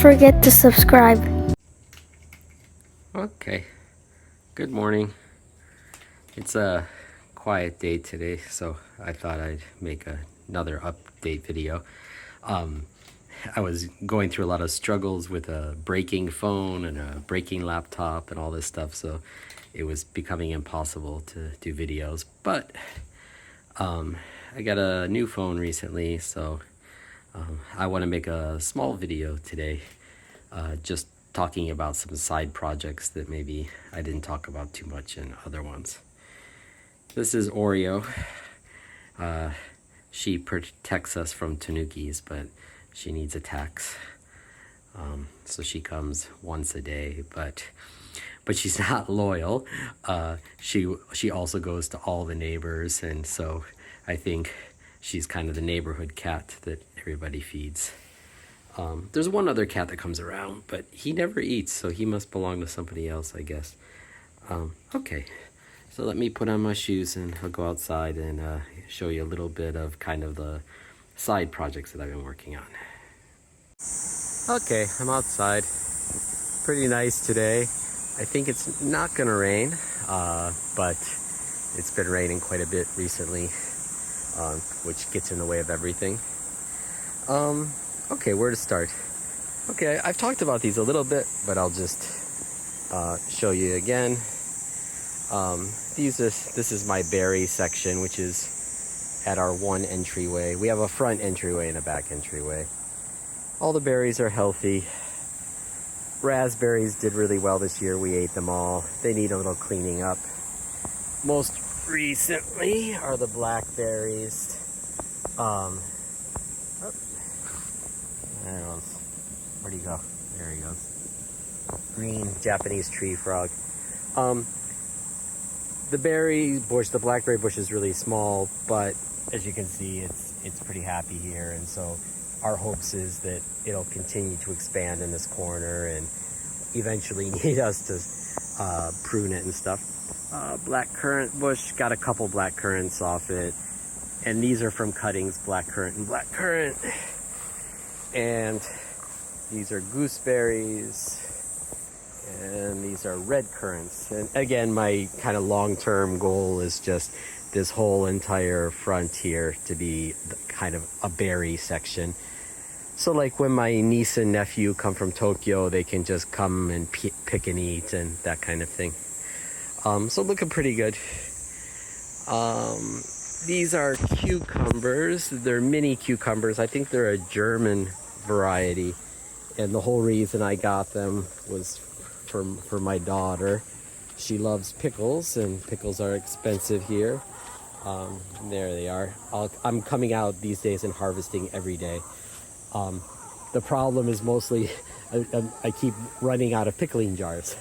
forget to subscribe. Okay, good morning. It's a quiet day today, so I thought I'd make another update video. I was going through a lot of struggles with a breaking phone and a breaking laptop and all this stuff, so it was becoming impossible to do videos. But I got a new phone recently, so I want to make a small video today, just talking about some side projects that maybe I didn't talk about too much in other ones. This is Oreo. She protects us from tanukis, but she needs attacks. So she comes once a day, but she's not loyal. She also goes to all the neighbors, and so I think she's kind of the neighborhood cat that everybody feeds. There's one other cat that comes around, but he never eats, so he must belong to somebody else, I guess. Okay, so let me put on my shoes and I'll go outside and show you a little bit of kind of the side projects that I've been working on. Okay, I'm outside. Pretty nice today. I think it's not gonna rain, but it's been raining quite a bit recently, which gets in the way of everything. Okay, where to start? Okay, I've talked about these a little bit, but I'll just show you again. This is my berry section, which is at our one entryway. We have a front entryway and a back entryway. All the berries are healthy. Raspberries did really well this year. We ate them all. They need a little cleaning up. Most recently are the blackberries. There he goes. Where'd he go? There he goes. Green Japanese tree frog. The berry bush, the blackberry bush is really small, but as you can see, it's pretty happy here, and so our hopes is that it'll continue to expand in this corner and eventually need us to prune it and stuff. Black currant bush, got a couple black currants off it, and these are from cuttings, black currant and black currant. And these are gooseberries, and these are red currants. And again, my kind of long-term goal is just this whole entire front here to be kind of a berry section. So like when my niece and nephew come from Tokyo, they can just come and pick and eat and that kind of thing. So looking pretty good. These are cucumbers. They're mini cucumbers. I think they're a German variety. And the whole reason I got them was for my daughter. She loves pickles, and pickles are expensive here. There they are. I'm coming out these days and harvesting every day. The problem is mostly I keep running out of pickling jars.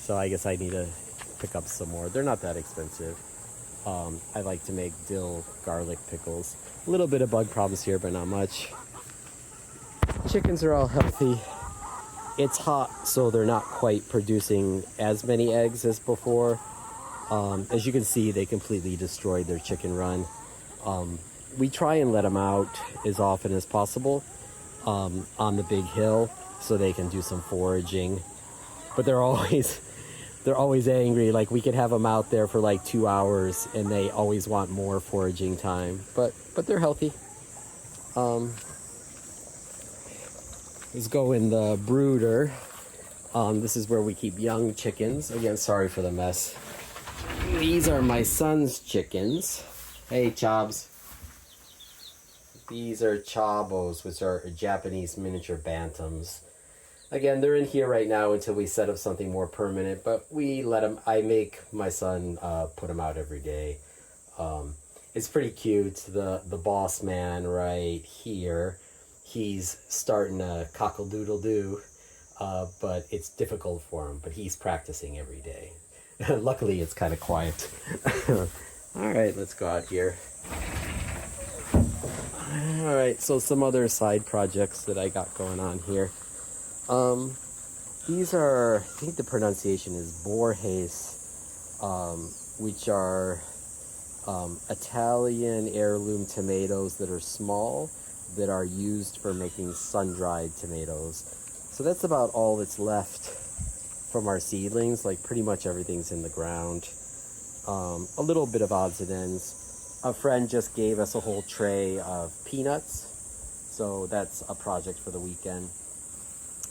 So I guess I need to pick up some more. They're not that expensive. I like to make dill garlic pickles. A little bit of bug problems here, but not much. Chickens are all healthy. It's hot, so they're not quite producing as many eggs as before. As you can see, they completely destroyed their chicken run. We try and let them out as often as possible on the big hill so they can do some foraging. But they're always angry. Like, we could have them out there for like 2 hours and they always want more foraging time. But they're healthy. Let's go in the brooder. This is where we keep young chickens. Again, sorry for the mess. These are my son's chickens. Hey, Chobs. These are Chabos, which are Japanese miniature bantams. Again, they're in here right now until we set up something more permanent, but we let them, I make my son put them out every day. It's pretty cute. The boss man right here, he's starting to cockle-doodle-doo, but it's difficult for him, but he's practicing every day. Luckily, it's kind of quiet. All right, let's go out here. All right, so some other side projects that I got going on here. These are, I think the pronunciation is Borges, which are Italian heirloom tomatoes that are small, that are used for making sun-dried tomatoes. So that's about all that's left from our seedlings. Like pretty much everything's in the ground. A little bit of odds and ends. A friend just gave us a whole tray of peanuts. So that's a project for the weekend.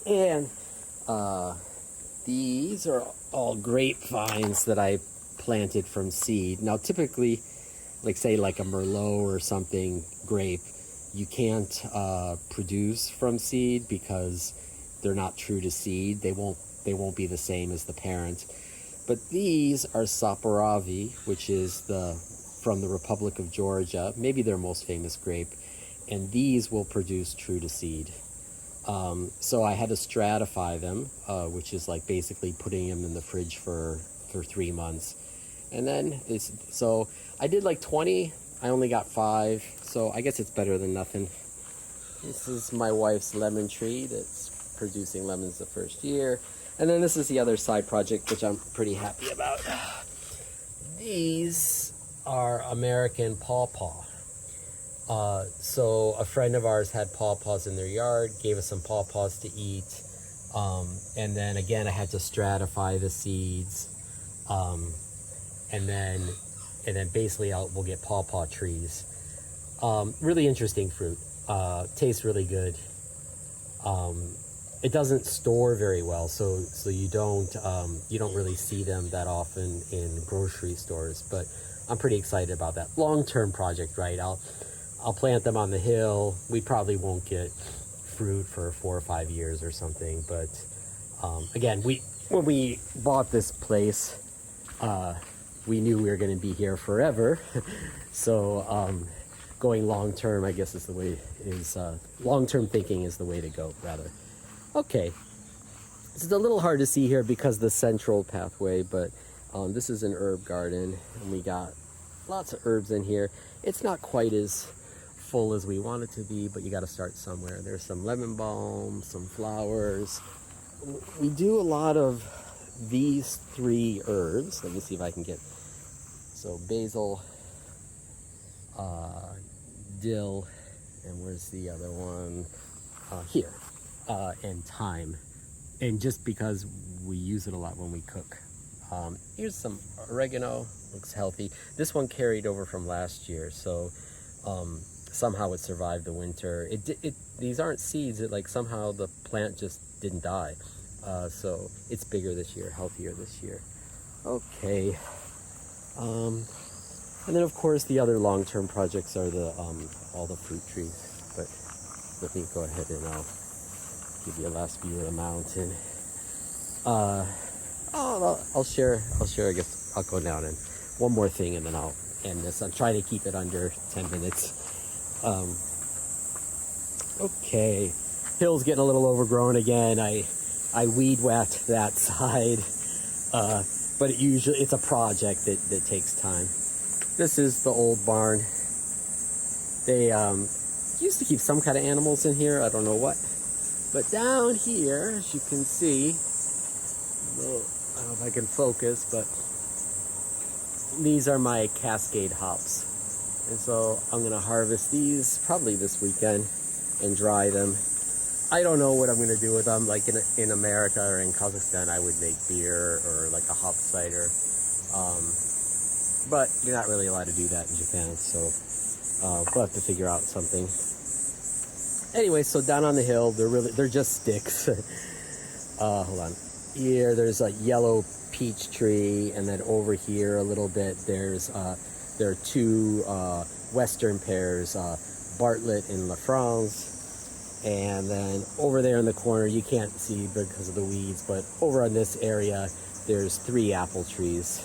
And these are all grapevines that I planted from seed. Now typically, like say like a Merlot or something grape, you can't produce from seed because they're not true to seed. They won't be the same as the parent. But these are Saperavi, which is from the Republic of Georgia, maybe their most famous grape, and these will produce true to seed. So I had to stratify them, which is like basically putting them in the fridge for 3 months. And then so I did like 20, I only got 5, so I guess it's better than nothing. This is my wife's lemon tree that's producing lemons the first year. And then this is the other side project, which I'm pretty happy about. These are American pawpaw. So a friend of ours had pawpaws in their yard, gave us some pawpaws to eat. And then again, I had to stratify the seeds. And then basically we'll get pawpaw trees. Really interesting fruit. Tastes really good. It doesn't store very well, so you don't really see them that often in grocery stores. But I'm pretty excited about that long-term project. Right, I'll plant them on the hill. We probably won't get fruit for 4 or 5 years or something. But again, when we bought this place, we knew we were going to be here forever. So going long-term, I guess, is the way long-term thinking is the way to go, rather. Okay, it's a little hard to see here because of the central pathway, but this is an herb garden, and we got lots of herbs in here. It's not quite as full as we want it to be, but you got to start somewhere. There's some lemon balm, some flowers. We do a lot of these 3 herbs. Let me see if I can get, so basil, dill, and where's the other one? Here. And thyme, and just because we use it a lot when we cook. Here's some oregano, looks healthy. This one carried over from last year, so somehow it survived the winter. These aren't seeds, somehow the plant just didn't die. So it's bigger this year, healthier this year. Okay. And then of course the other long-term projects are all the fruit trees. But let me go ahead and I'll give you a last view of the mountain. I'll share. I guess I'll go down and one more thing, and then I'll end this. I'm trying to keep it under 10 minutes. Okay, hill's getting a little overgrown again. I weed whacked that side, but it's a project that takes time. This is the old barn. They used to keep some kind of animals in here. I don't know what. But down here, as you can see, I don't know if I can focus, but these are my Cascade hops. And so I'm going to harvest these probably this weekend and dry them. I don't know what I'm going to do with them. Like in America or in Kazakhstan, I would make beer or like a hop cider. But you're not really allowed to do that in Japan, so we'll have to figure out something. Anyway, so down on the hill, they're just sticks. Hold on. Here, there's a yellow peach tree, and then over here a little bit, there are 2 western pears, Bartlett and La France. And then over there in the corner, you can't see because of the weeds, but over on this area, there's 3 apple trees.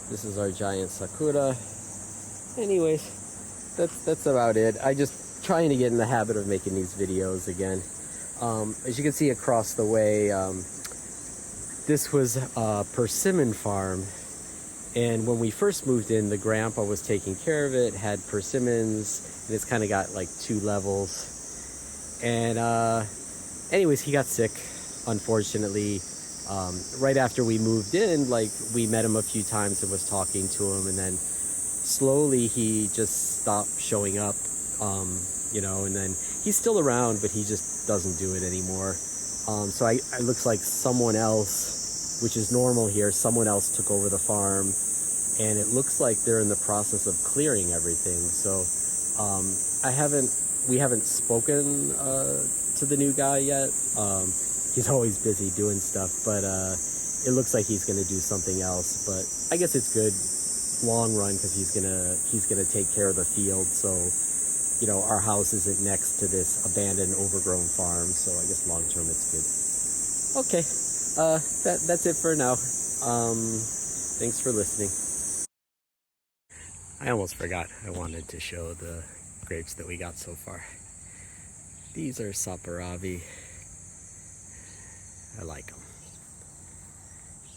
This is our giant sakura. Anyways, that's about it. I just trying to get in the habit of making these videos again. As you can see across the way, this was a persimmon farm, and when we first moved in, the grandpa was taking care of it, had persimmons, and it's kind of got like 2 levels. And anyways, he got sick, unfortunately. Right after we moved in, we met him a few times and was talking to him, and then slowly he just stopped showing up. And then he's still around, but he just doesn't do it anymore. So it looks like someone else, which is normal here, someone else took over the farm, and it looks like they're in the process of clearing everything. So we haven't spoken to the new guy yet. He's always busy doing stuff, but it looks like he's going to do something else. But I guess it's good long run because he's gonna take care of the field. So, you know, our house isn't next to this abandoned, overgrown farm. So I guess long term it's good. Okay, that's it for now. Thanks for listening. I almost forgot. I wanted to show the grapes that we got so far. These are Saperavi. I like them.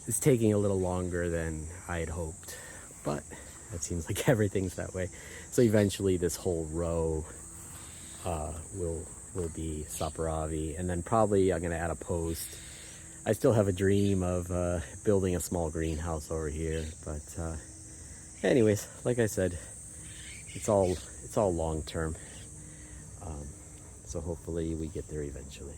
It's taking a little longer than I had hoped, but that seems like everything's that way. So eventually this whole row will be Saperavi, and then probably I'm going to add a post. I still have a dream of building a small greenhouse over here, but anyways, like I said, it's all long term. So hopefully we get there eventually.